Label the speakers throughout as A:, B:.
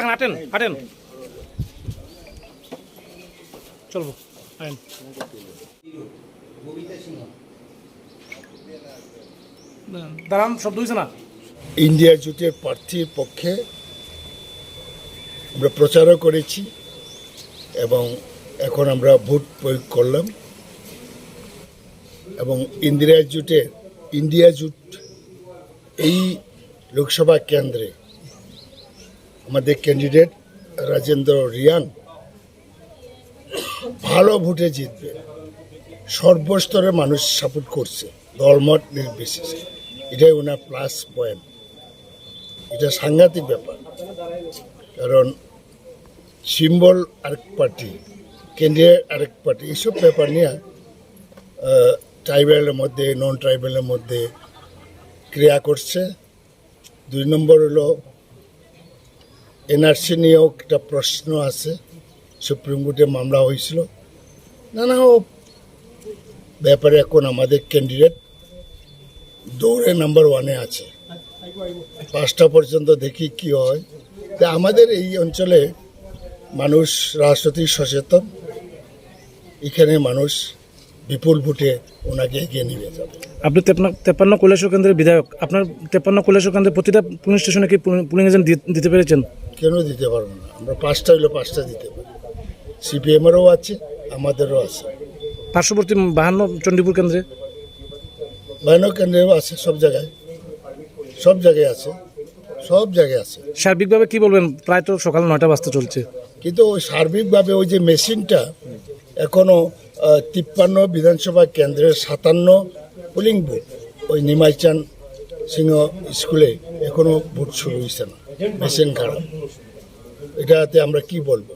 A: হাঁটেন চলবো দাঁড়ান, শব্দ হয়েছে না।
B: ইন্ডিয়া জোটের প্রার্থীর পক্ষে আমরা প্রচারও করেছি এবং এখন আমরা ভোট প্রয়োগ করলাম এবং ইন্ডিয়া জোট এই লোকসভা কেন্দ্রে আমাদের ক্যান্ডিডেট রাজেন্দ্র রিয়াং ভালো ভোটে জিতবে। সর্বস্তরের মানুষ সাপোর্ট করছে, দলমত নির্বিশেষে। এটাই ওনার প্লাস পয়েন্ট। এটা সাংঘাতিক ব্যাপার, কারণ সিম্বল আরেক পার্টি, ক্যান্ডিডেট আরেক পার্টি, এইসব ব্যাপার নিয়ে ট্রাইবেলের মধ্যে নন ট্রাইবেলের মধ্যে ক্রিয়া করছে। 2 নম্বর হলো এনআরসি নিয়েও একটা প্রশ্ন আছে, সুপ্রিম কোর্টে মামলা হয়েছিল। নানা ব্যাপারে এখন আমাদের ক্যান্ডিডেট দৌড়ে নাম্বার 1-এ আছে। 5টা পর্যন্ত দেখি কি হয়। তা আমাদের এই অঞ্চলে মানুষ রাজনৈতিক সচেতন, এখানে মানুষ বিপুল ভোটে ওনাকে এগিয়ে নিয়ে যাবে।
A: আপনি 53 কৈলাসহর কেন্দ্রের বিধায়ক, আপনার 53 কৈলাসহর কেন্দ্রের প্রতিটা পুলিং স্টেশনে কি পুলিং এজেন্ট দিতে পেরেছেন?
B: কেন দিতে পারবো না? আমরা 5টা হইলে 5টা দিতে পারি। সিপিএমেরও আছে, আমাদেরও আছে।
A: পার্শ্ববর্তী 52 চণ্ডীপুর কেন্দ্রে,
B: 52 কেন্দ্রেও আছে, সব জায়গায় আছে।
A: সার্বিকভাবে কি বলবেন? প্রায় তো সকাল 9টা বাজতে চলছে,
B: কিন্তু ওই সার্বিকভাবে ওই যে মেশিনটা এখনো 53 বিধানসভা কেন্দ্রের 57 পোলিং বুথ, ওই নিমাইচান সিংহ স্কুলে এখনো ভোট শুরু হয়েছে না, মেশিন খারাপ। এটাতে আমরা কি বলবো?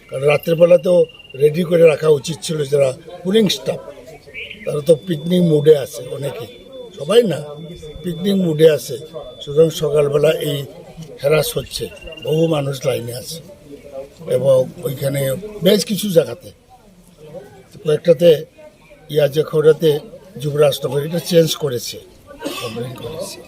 B: কারণ রাত্রেবেলা তো রেডি করে রাখা উচিত ছিল। যারা পুলিং স্টাফ তারা তো পিকনিক মুডে আছে, অনেকে, সবাই না, পিকনিক মুডে আছে। সুতরাং সকালবেলা এই হ্যারাস হচ্ছে, বহু মানুষ লাইনে আছে এবং ওইখানে বেশ কিছু জায়গাতে, কয়েকটাতে ইয়াজে খোরাতে যুবরাজনগর এটা চেঞ্জ করেছে, কমপ্লেন করেছে।